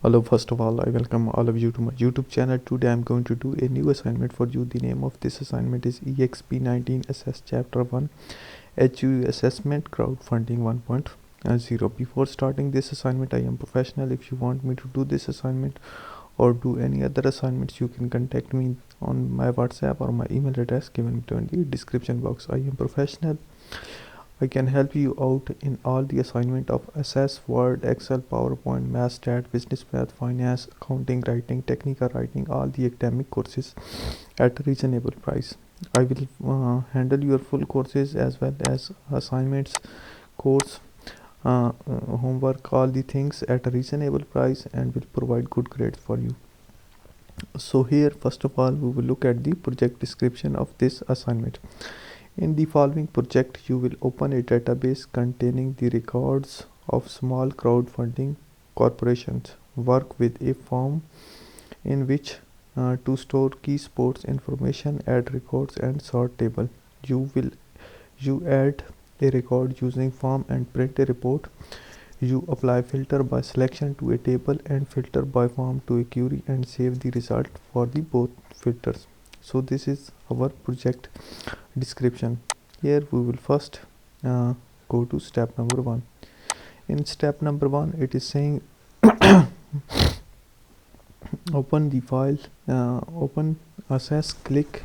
Hello, first of all, I welcome all of you to my YouTube channel. Today I'm going to do a new assignment for you. The name of this assignment is Exp19 Assess Chapter 1 HOE Assessment Crowdfunding 1.0. Before starting this assignment, I am professional. If you want me to do this assignment or do any other assignments, you can contact me on my WhatsApp or my email address given in the description box. I am professional. I can help you out in all the assignment of Access, Word, Excel, PowerPoint, Math, Stat, Business Math, Finance, Accounting, Writing, Technical Writing, all the academic courses at a reasonable price. I will handle your full courses as well as assignments, course, homework, all the things at a reasonable price and will provide good grades for you. So here, first of all, we will look at the project description of this assignment. In the following project, you will open a database containing the records of small crowdfunding corporations. Work with a form in which to store key sports information, add records and sort table. You add a record using form and print a report. You apply filter by selection to a table and filter by form to a query and save the result for the both filters. So this is our project description. Here we will first go to step number 1. In step number 1, it is saying open the file, open assess, click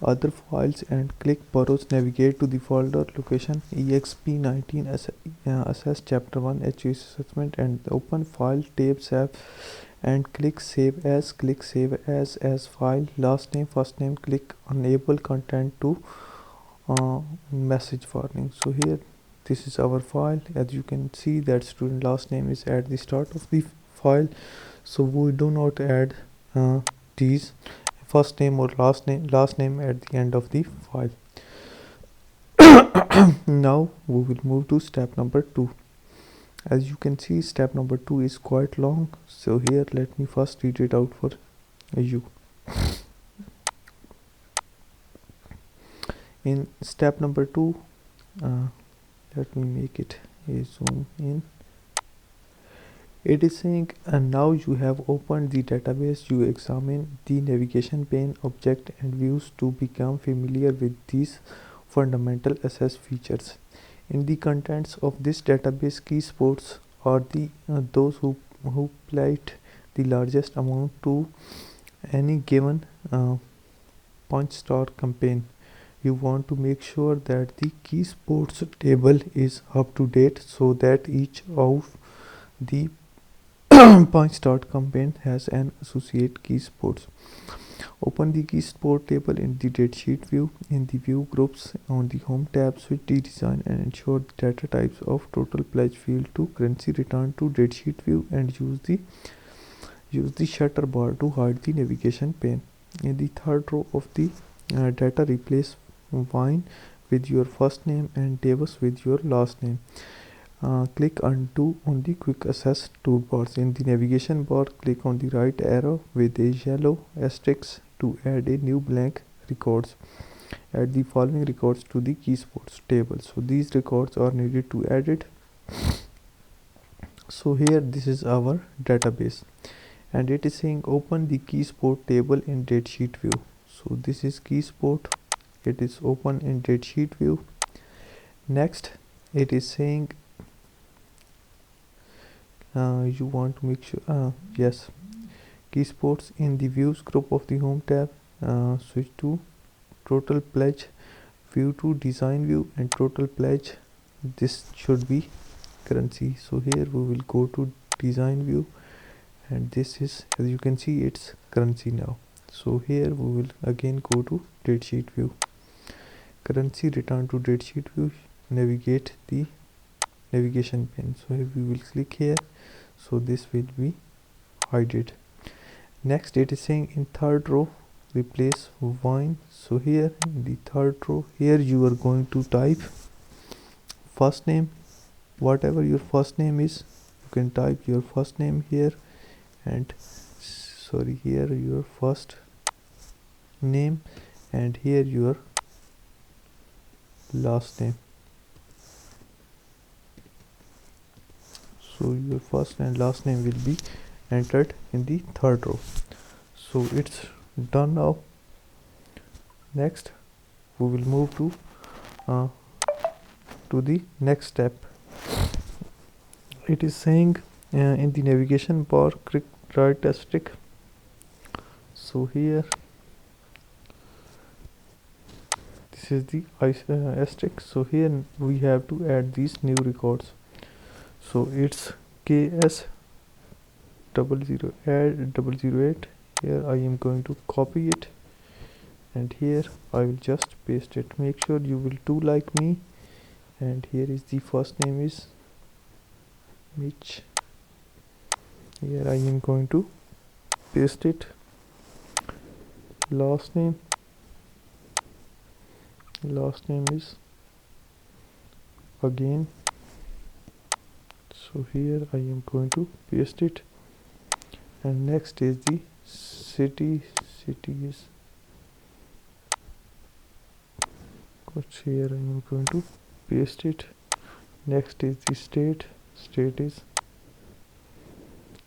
other files and click browse, navigate to the folder location Exp19 assess chapter 1 HOE assessment and open file tab save and click save as file, last name, first name, click enable content to message warning. So here this is our file. As you can see that student last name is at the start of the file, so we do not add these first name or last name at the end of the file. Now we will move to step number 2. As you can see, step number 2 is quite long, so here let me first read it out for you. In step number 2, let me make it a zoom in. It is saying, and now you have opened the database, you examine the navigation pane, object and views to become familiar with these fundamental assess features. In the contents of this database, key sports are the those who played the largest amount to any given punch star campaign. You want to make sure that the key sports table is up to date so that each of the punch start campaign has an associate key sports. Open the key sport table in the datasheet view. In the view groups on the home tab, switch the design and ensure the data types of total pledge field to currency. Return to datasheet view and use the shutter bar to hide the navigation pane. In the third row of the data, replace Wine with your first name and Davis with your last name. Click undo on the quick access toolbars. In the navigation bar, click on the right arrow with a yellow asterisk to add a new blank records. Add the following records to the key sports table. So these records are needed to add it. So here this is our database and it is saying open the key sport table in datasheet view. So this is key sport. It is open in datasheet view. Next, it is saying you want to make sure yes, key sports in the views group of the home tab. Switch to total pledge view to design view and total pledge. This should be currency. So here we will go to design view and this is, as you can see, it's currency now. So here we will again go to datasheet view, currency, return to datasheet view, navigate the navigation pane. So here we will click here, so this will be hidden. Next, it is saying in third row replace wine. So here in the third row, here you are going to type first name, whatever your first name is, you can type your first name here and here your first name and here your last name. So your first and last name will be entered in the third row. So it's done now. Next we will move uh, to the next step. It is saying in the navigation bar click right asterisk. So here this is the asterisk. So here we have to add these new records. So it's KS008. Here I am going to copy it, and here I will just paste it. Make sure you will do like me. And here is the first name is Mitch. Here I am going to paste it. Last name is again. So here I am going to paste it. And next is the city is here I am going to paste it. Next is the state is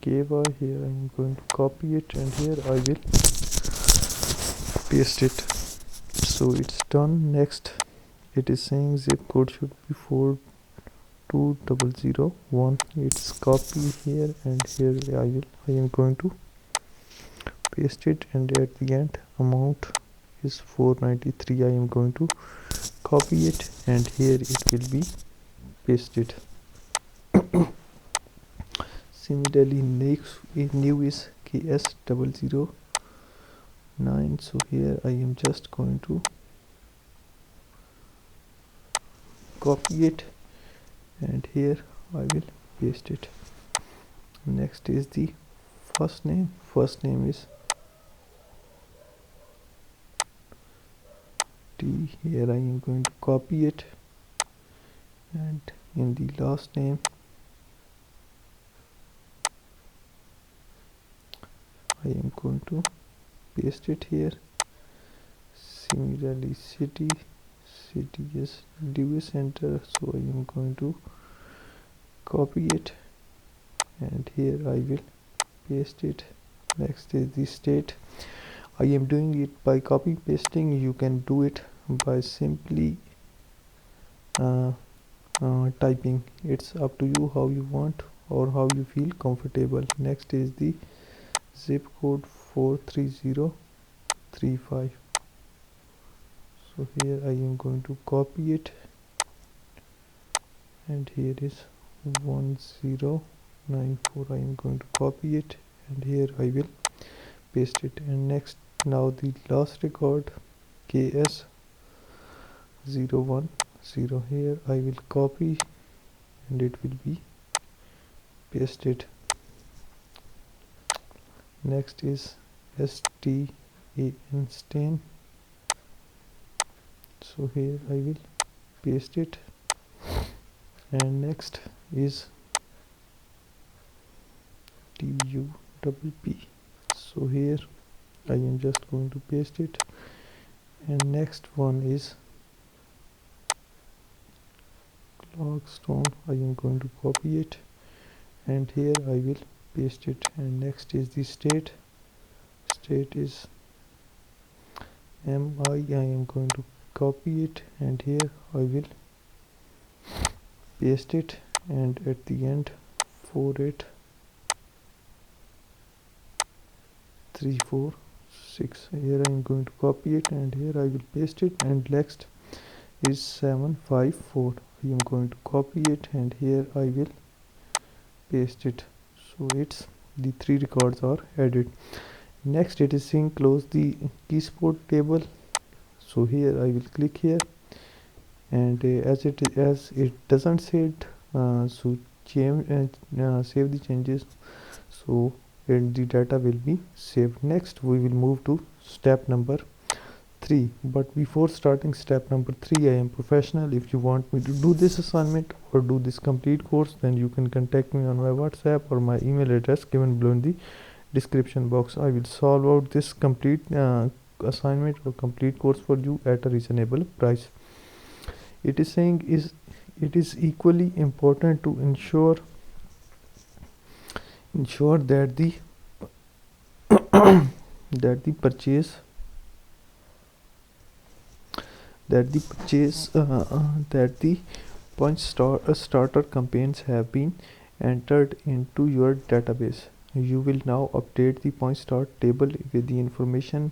KY. Here I am going to copy it, and here I will paste it. So it's done. Next it is saying zip code should be 42001. It's copy here, and here I am going to paste it, and at the end amount is 493. I am going to copy it, and here it will be pasted. Similarly, new is KS009. So here I am just going to copy it, and here I will paste it. Next is the first name is T. Here I am going to copy it, and in the last name I am going to paste it here. Similarly, city is DV center, so I am going to copy it, and here I will paste it. Next is the state. I am doing it by copy pasting. You can do it by simply typing. It's up to you how you want or how you feel comfortable. Next is the zip code 43035. So here I am going to copy it, and here is 1094. I am going to copy it, and here I will paste it. And next, now the last record KS010. Here I will copy, and it will be pasted. Next is stan. So here I will paste it, and next is tupp. So here I am just going to paste it, and next one is Clarkstone. I am going to copy it, and here I will paste it. And next is the state is MI. I am going to copy it, and here I will paste it, and at the end 48346. Here I am going to copy it, and here I will paste it. And next is 754. I am going to copy it, and here I will paste it. So it's the three records are added. Next it is saying close the keysport table. So here I will click here, and as it doesn't say it, so save the changes, so the data will be saved. Next we will move to step number 3. But before starting step number 3, I am professional. If you want me to do this assignment or do this complete course, then you can contact me on my WhatsApp or my email address given below in the description box. I will solve out this complete assignment or complete course for you at a reasonable price. It is saying it is equally important to ensure ensure that the that the purchase that the purchase that the starter campaigns have been entered into your database. You will now update the point start table with the information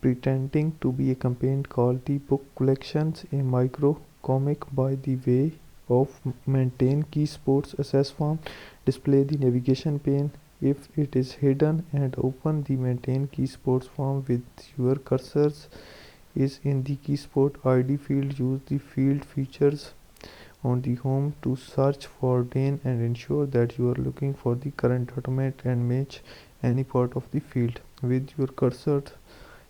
pretending to be a campaign called the book collections, a micro comic by the way of maintain key sports access form. Display the navigation pane if it is hidden and open the maintain key sports form with your cursors is in the key sport id field. Use the field features on the home to search for name and ensure that you are looking for the current document and match any part of the field with your cursor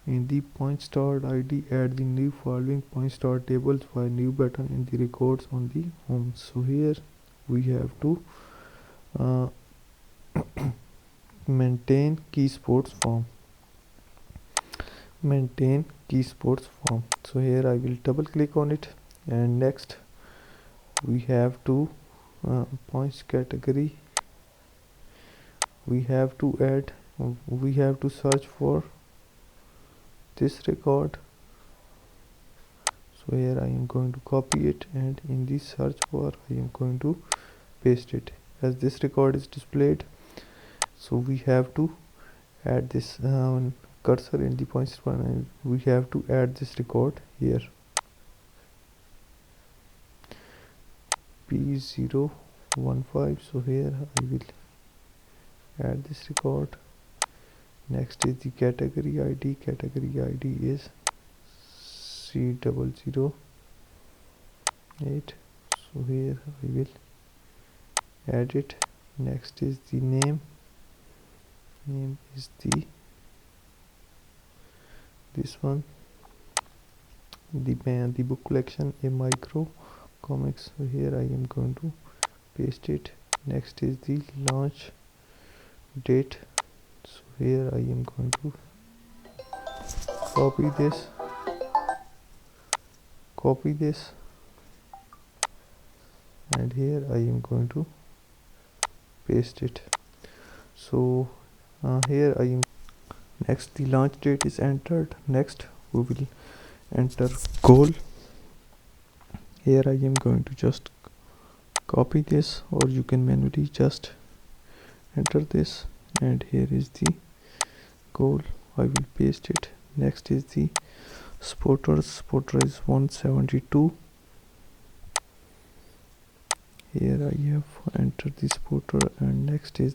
in the point start id. Add the new following point start tables by new button in the records on the home. So here we have to uh, maintain key sports form. So here I will double click on it, and next we have to points category. We have to search for this record. So here I am going to copy it, and in the search bar I am going to paste it as this record is displayed. So we have to add this cursor in the points bar, and we have to add this record here, P015. So here I will add this record. Next is the category id. Category id is C008. So here I will add it. Next is the name is this one, the book collection, a micro comics. So here I am going to paste it. Next is the launch date. So here I am going to copy this, and here I am going to paste it. So here I am. Next the launch date is entered. Next we will enter goal. Here I am going to just copy this, or you can manually just enter this, and here is the goal. I will paste it. Next is the supporter is 172. Here I have entered the supporter, and next is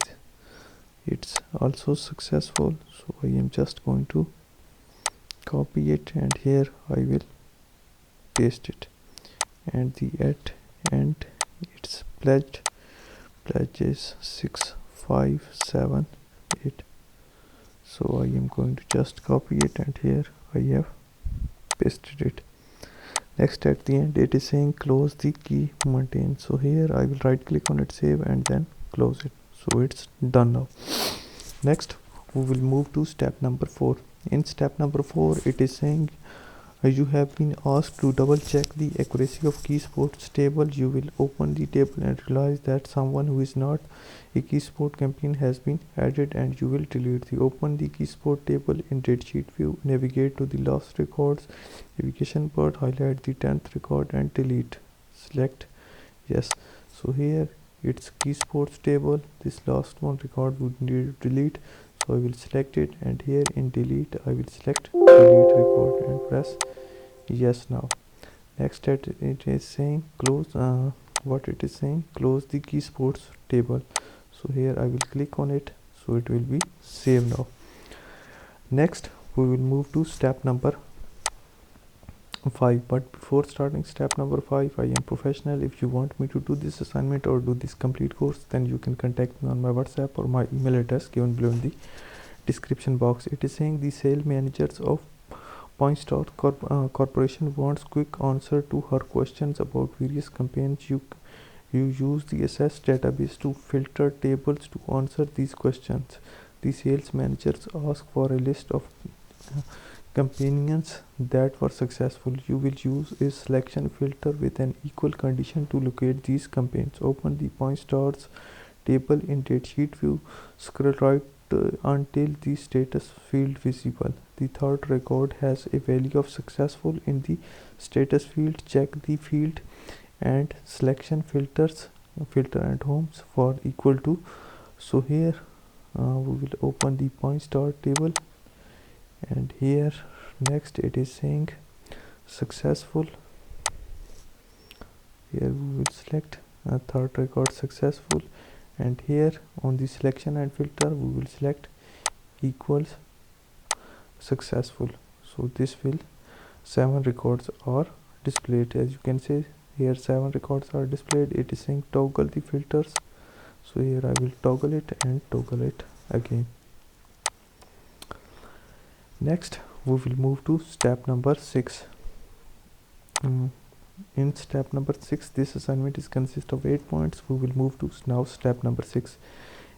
it's also successful. So I am just going to copy it, and here I will paste it. And the at end it's pledge is 6578. So I am going to just copy it, and here I have pasted it. Next at the end it is saying close the key maintain. So here I will right click on it, save, and then close it. So it's done now. Next we will move to step number 4. In step number 4 it is saying you have been asked to double check the accuracy of key sports table. You will open the table and realize that someone who is not a key sport campaign has been added, and you will delete the open the key sport table in datasheet view. Navigate to the last records navigation part, highlight the 10th record and delete. Select yes. So here it's key sports table. This last one record would need to delete, so I will select it, and here in delete I will select delete record and press yes. Now next it is saying close close the key sports table. So here I will click on it, so it will be saved now. Next we will move to step number 5, but before starting step number 5, I am professional. If you want me to do this assignment or do this complete course, then you can contact me on my WhatsApp or my email address given below in the description box. It is saying the sale managers of Point Start Corporation wants quick answer to her questions about various campaigns. You use the assess database to filter tables to answer these questions. The sales managers ask for a list of campaigns that were successful. You will use a selection filter with an equal condition to locate these campaigns. Open the point stars table in datasheet view. Scroll right until the status field visible. The third record has a value of successful in the status field. Check the field and selection filter and homes for equal to. So here we will open the point star table, and here next it is saying successful. Here we will select third record successful, and here on the selection and filter we will select equals successful. So this will 7 records are displayed. As you can see here 7 records are displayed. It is saying toggle the filters, so here I will toggle it and toggle it again. Next we will move to step number 6. In step number 6, this assignment is consist of 8 points. We will move to now step number 6.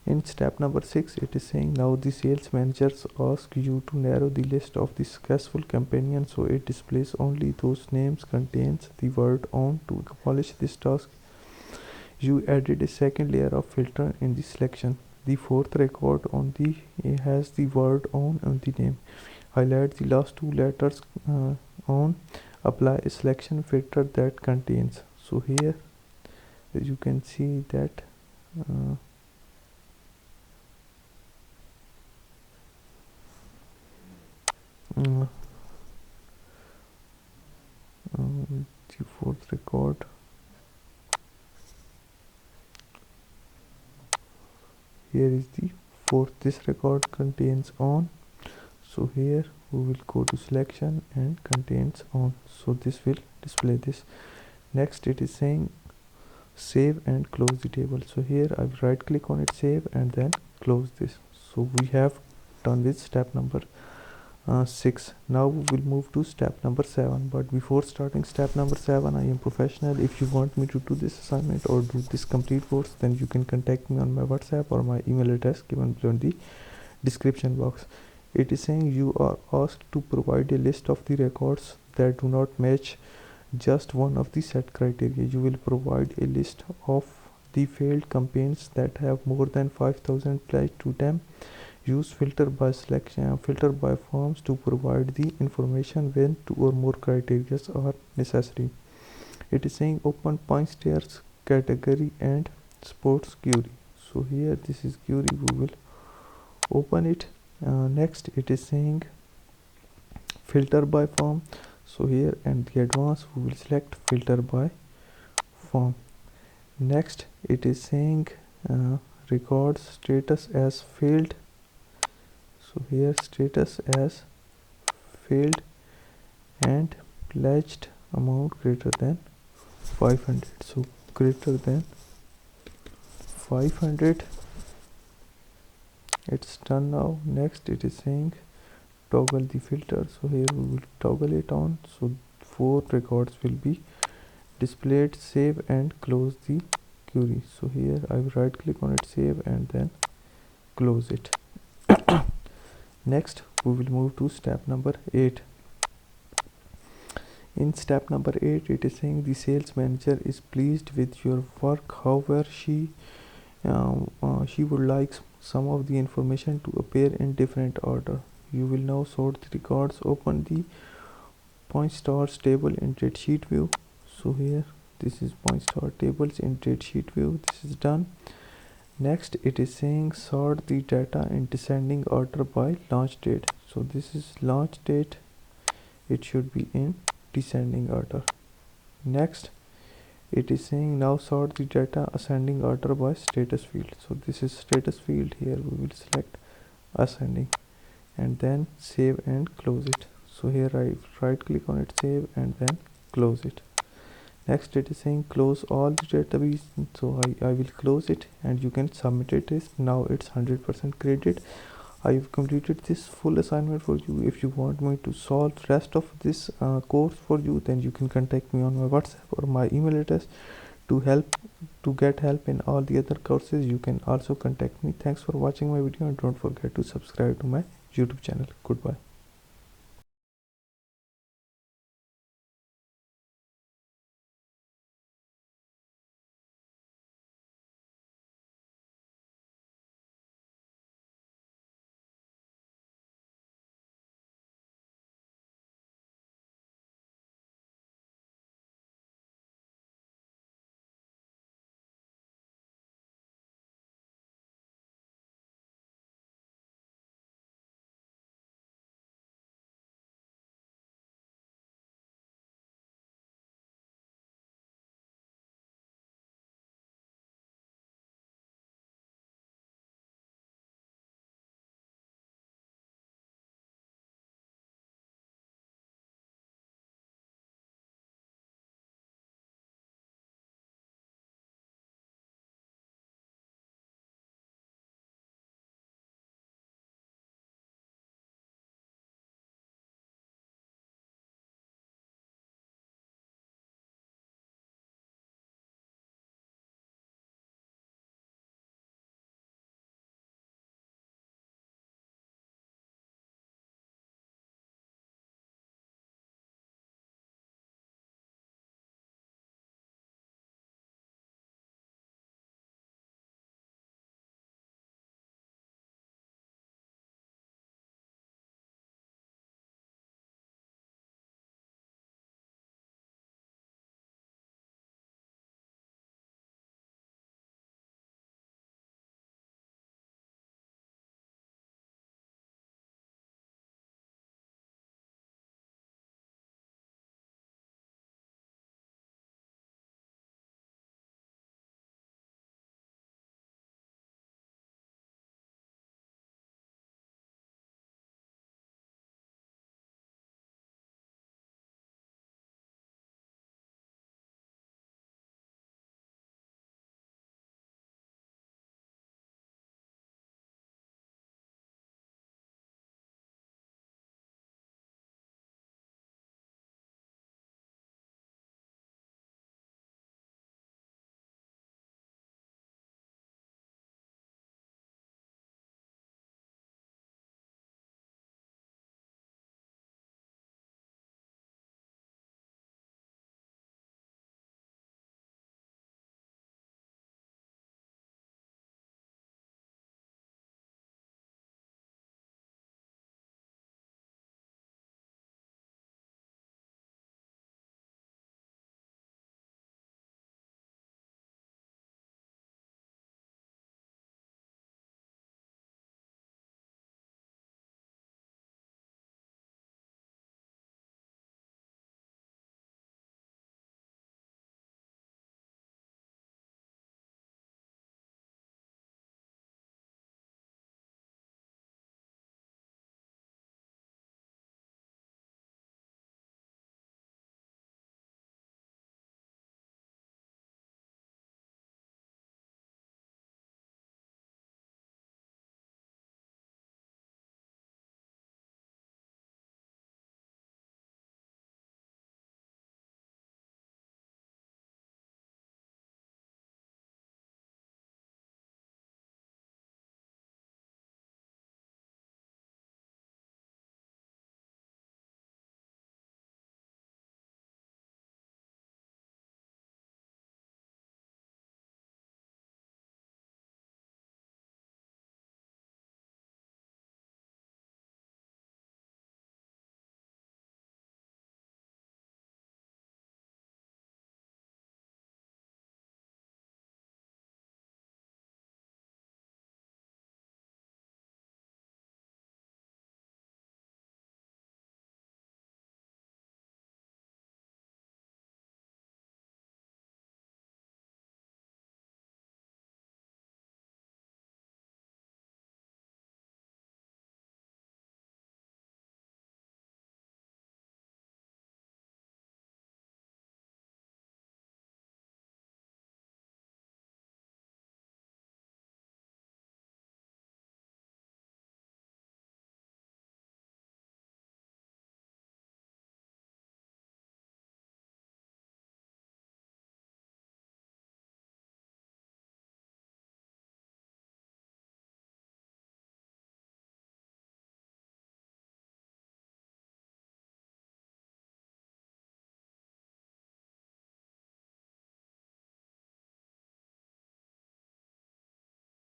In step number 6, it is saying now the sales managers ask you to narrow the list of the successful companions, so it displays only those names contains the word on. To accomplish this task, you added a second layer of filter in the selection. The fourth record on the has the word on the name. Highlight the last 2 letters on. Apply a selection filter that contains. So here as you can see that the fourth record here is the fourth. This record contains on, so here we will go to selection and contains on, so this will display this. Next it is saying save and close the table, so here I will right click on it, save, and then close this. So we have done with step number 6. Now we will move to step number 7, but before starting step number 7, I am professional. If you want me to do this assignment or do this complete course, then you can contact me on my WhatsApp or my email address given below in the description box. It is saying you are asked to provide a list of the records that do not match just one of the set criteria. You will provide a list of the failed campaigns that have more than 5,000 pledged to them. Use filter by selection, filter by forms to provide the information when 2 or more criteria are necessary. It is saying open point stairs category and sports query. So here this is query, we will open it. Next it is saying filter by form, so here and the advanced we will select filter by form. Next it is saying records status as failed, so here status as failed and pledged amount greater than 500, so greater than 500. It's done now. Next it is saying toggle the filter, so here we will toggle it on, so 4 records will be displayed. Save and close the query, so here I will right click on it, save, and then close it. Next we will move to step number 8. In step number 8, it is saying the sales manager is pleased with your work, however she would like some of the information to appear in different order. You will now sort the records. Open the point stars table in datasheet view, so here this is point star tables in datasheet view. This is done. Next it is saying sort the data in descending order by launch date, so this is launch date, it should be in descending order. Next it is saying now sort the data ascending order by status field, so this is status field. Here we will select ascending and then save and close it. So here I right click on it, save, and then close it. Next it is saying close all the database, so I will close it and you can submit it. Now it's 100% graded. I have completed this full assignment for you. If you want me to solve rest of this course for you, then you can contact me on my WhatsApp or my email address to get help in all the other courses. You can also contact me. Thanks for watching my video and don't forget to subscribe to my YouTube channel. Goodbye.